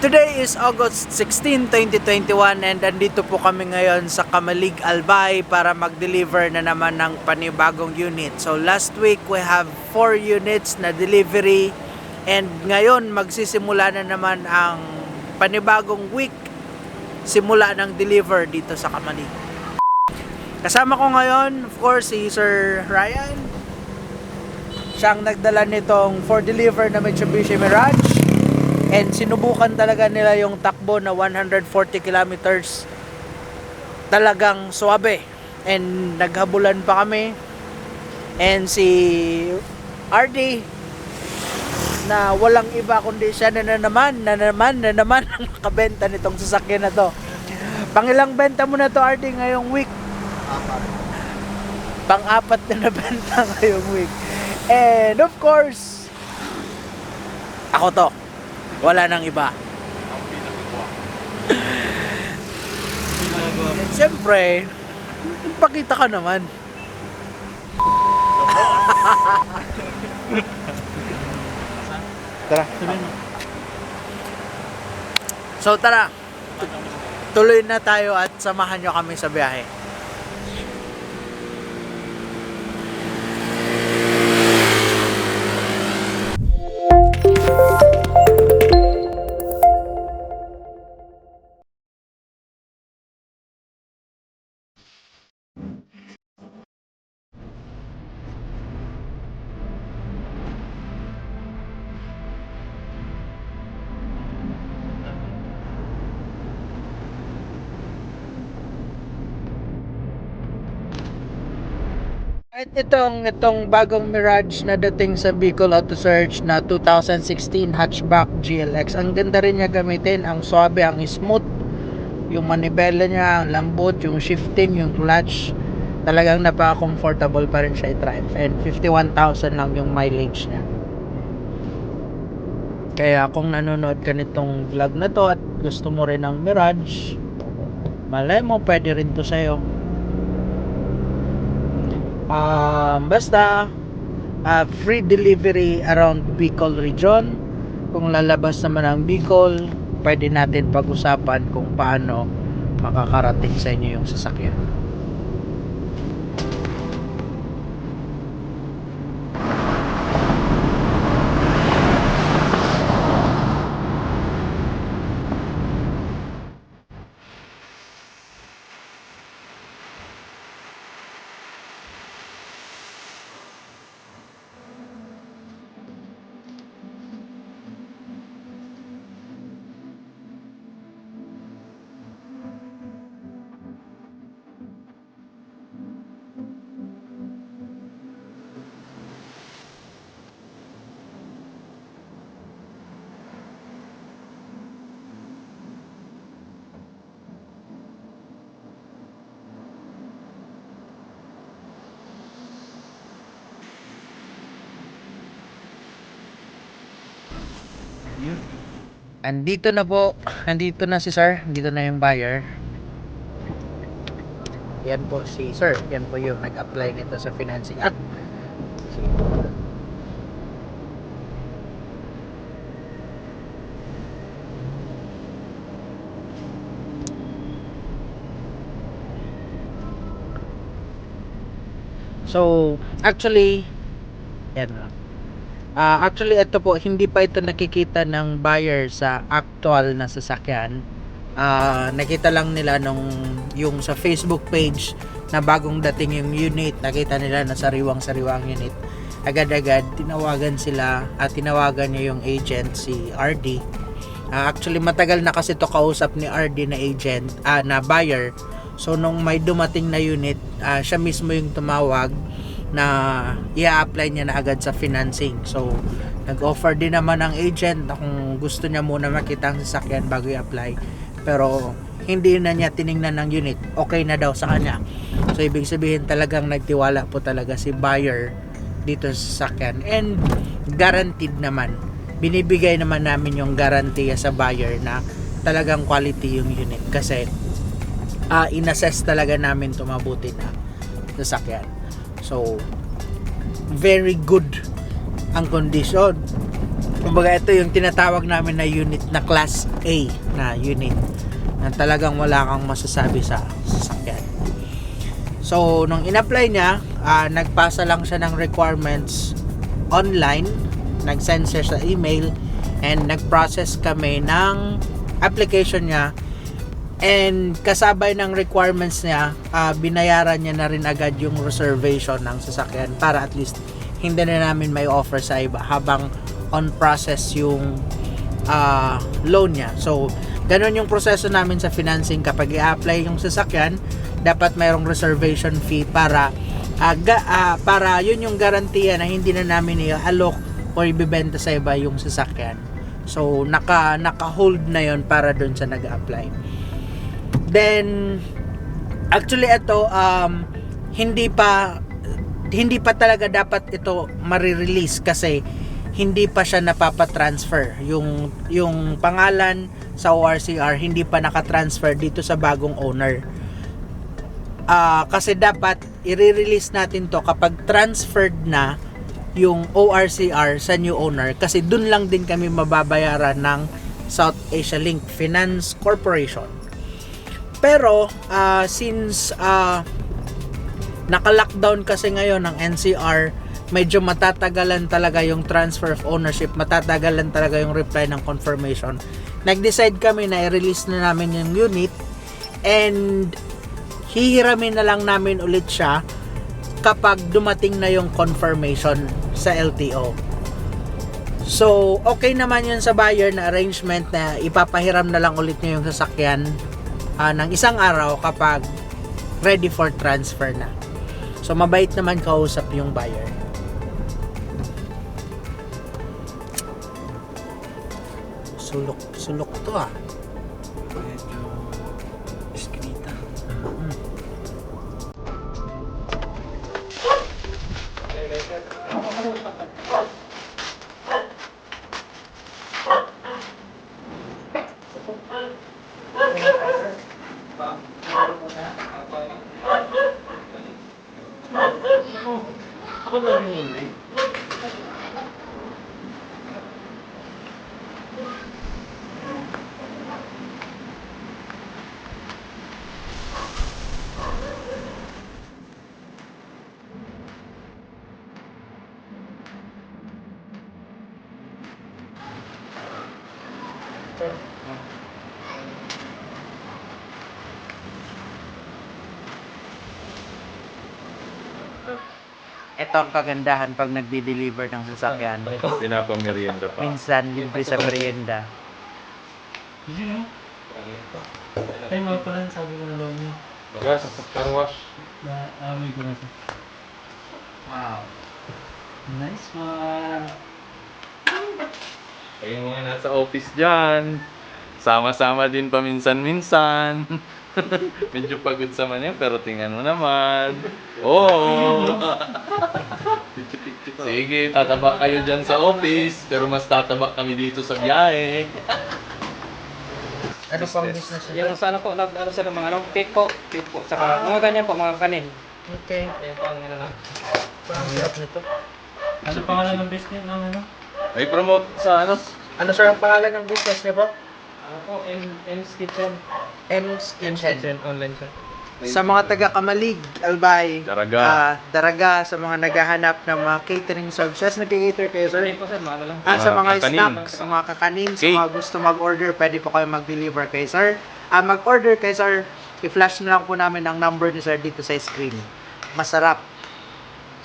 Today is August 16, 2021 and andito po kami ngayon sa Kamalig Albay para mag-deliver na naman ng panibagong unit. So last week we have 4 units na delivery and ngayon magsisimula na naman ang panibagong week simula ng deliver dito sa Kamalig. Kasama ko ngayon, of course, si Sir Ryan. Siyang nagdala nitong for deliver na Mitsubishi Mirage. And sinubukan talaga nila yung takbo na 140 kilometers. Talagang suabe. And naghabulan pa kami. And si RD na walang iba kundi siya na naman ang nakabenta nitong sasakyan na to. Pangilang benta mo na to, RD, ngayong week? Pang-apat na nabenta ngayong week. And of course, ako to. Wala nang iba. And siyempre, pakita ka naman. Tara. So tara, tuloy na tayo at samahan nyo kami sa biyahe. At itong bagong Mirage na dating sa Bicol Auto Search na 2016 hatchback GLX. Ang ganda rin niya gamitin, ang suabe, ang smooth. Yung manibela niya, ang lambot, yung shifting, yung clutch. Talagang napaka-comfortable pa rin siya i-drive. And 51,000 lang yung mileage niya. Kaya kung nanonood ka nitong vlog na to at gusto mo rin ng Mirage, malay mo, pwede rin to sa'yo. Basta free delivery around Bicol region. Kung lalabas naman ang Bicol, pwede natin pag-usapan kung paano makakarating sa inyo yung sasakyan. Andito na si Sir, andito na yung buyer. Yan po si Sir, yan po yung nag-apply nito sa financing. So, actually, yan lang. Actually, ito po, hindi pa ito nakikita ng buyer sa actual na sasakyan. Nakita lang nila yung sa Facebook page na bagong dating yung unit, nakita nila na sariwang unit. Agad-agad, tinawagan sila at tinawagan niya yung agent, si RD. Actually, matagal na kasi to kausap ni RD na agent, na buyer. So, nung may dumating na unit, siya mismo yung tumawag na i-apply niya na agad sa financing. So, nag-offer din naman ang agent na kung gusto niya muna makita ang sasakyan bago i-apply. Pero, hindi na niya tiningnan ng unit. Okay na daw sa kanya. So, ibig sabihin talagang nagtiwala po talaga si buyer dito sa sasakyan. And, guaranteed naman. Binibigay naman namin yung garantiya sa buyer na talagang quality yung unit. Kasi, in-assess talaga namin ito mabuti na sasakyan. So, very good ang condition. Kumbaga ito yung tinatawag namin na unit na class A na unit na talagang wala kang masasabi sa sasakyan. So nung in-apply niya, nagpasa lang siya ng requirements online, nag-send siya sa email, and nag-process kami ng application niya. And kasabay ng requirements niya, binayaran niya na rin agad yung reservation ng sasakyan para at least hindi na namin may offer sa iba habang on process yung loan niya. So, ganun yung proseso namin sa financing. Kapag i-apply yung sasakyan, dapat mayroong reservation fee para yun yung garantiya na hindi na namin i-alok o ibibenta sa iba yung sasakyan. So, naka-hold na yun para dun sa nag-apply. Then actually ito hindi pa talaga dapat ito marirelease kasi hindi pa siya napapatransfer. Yung pangalan sa ORCR hindi pa nakatransfer dito sa bagong owner. Kasi dapat i-release natin to kapag transferred na yung ORCR sa new owner kasi dun lang din kami mababayaran ng South Asia Link Finance Corporation. Pero since naka-lockdown kasi ngayon ng NCR, medyo matatagalan talaga yung transfer of ownership, matatagalan talaga yung reply ng confirmation. Nag-decide kami na i-release na namin yung unit and hihiramin na lang namin ulit siya kapag dumating na yung confirmation sa LTO. So, okay naman yun sa buyer na arrangement na ipapahiram na lang ulit niya yung sasakyan ng isang araw kapag ready for transfer na. So mabait naman kausap yung buyer. Sulok to medyo eskrita. Ako na rin yun. Ito ang kagandahan pag nagdi-deliver ng sasakyan. Pinapamerienda pa. Minsan libre sa merienda. Ay, mga pala, sabi ko na lang niya. Gas, car wash. Naamoy ko na ito. Wow. Nice one. Ayun mga nasa office dyan. Sama-sama din paminsan-minsan. Medyo pagod sa manya, pero tingnan mo naman. Oo. Sige, tataba kayo dyan sa office, pero mas tataba kami dito sa biyahe. Ano pang business niya? Yung sa ano po, ano sir, mga cake po, saka mga ganyan po, mga kanin. Okay. Ayan po ang ano lang. Parang hirap nito. Ano pangalan ng business ng ano? May promote sa ano? Ano sir ang pangalan ng business niya po? Ano po, M's Kitchen. M's Kitchen. Kitchen online sir. Sa mga taga-Kamalig, Albay, Daraga. Daraga, sa mga naghahanap ng mga catering services, nag-cater kayo sir? Sorry po sir, mga ano lang. Sa mga Kakanin. snacks, sa mga kakanin, sa Cake. mga gusto mag-order, pwede po kayo mag-deliver kay sir. Mag-order kay sir, i-flash na lang po namin ang number ni sir dito sa screen. Masarap.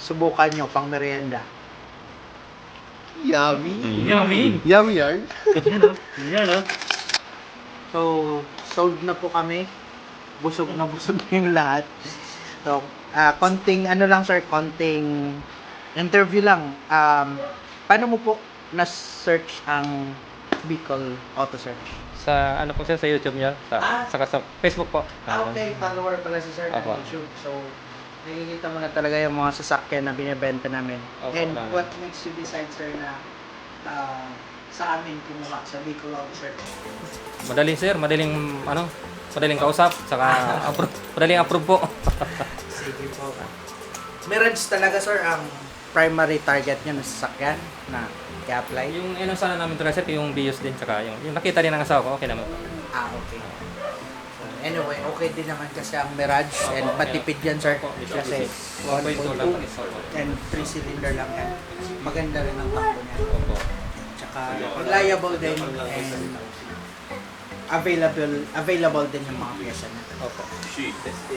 Subukan nyo, pang merienda. Yummy. Yummy! Yummy yarn. Yan o. So, sold na po kami. Busog na busog yung lahat. So, konting ano lang sir, konting interview lang. Paano mo po na-search ang Bicol Auto Search? Sa ano po sir, sa YouTube niya, saka sa Facebook po. Okay, follower pala si sir ng Apo. YouTube. So, nakikita mo na talaga yung mga sasakyan na binibenta namin. Opo, And tama. what makes you decide sir na sa amin kumuha sa Bicol Auto Search? Madaling sir, madaling kausap, saka madaling approve po. Sige po. Mirage talaga sir ang primary target nyo na sasakyan na i-apply? Yung ano sana namin talaga sir, yung Vios din, tsaka yung nakita rin ng asawa ko, okay naman po. Okay. So, anyway, okay din naman kasi ang Mirage and matipid yan, sir. Kasi 1.2 lang 1.2 is opo. and 3 cylinder lang yan. Maganda rin ang takbo niya. Opo. Tsaka reliable din and available din yung mga pyesa niya. Opo.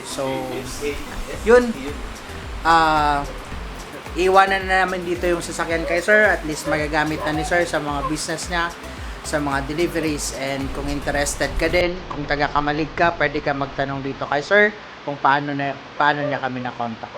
So, yun. Iwanan na namin dito yung sasakyan kay sir. At least magagamit na ni sir sa mga business niya, sa mga deliveries. And kung interested ka din, kung taga Kamalig ka, pwede ka magtanong dito kay sir kung paano niya kami na-contact.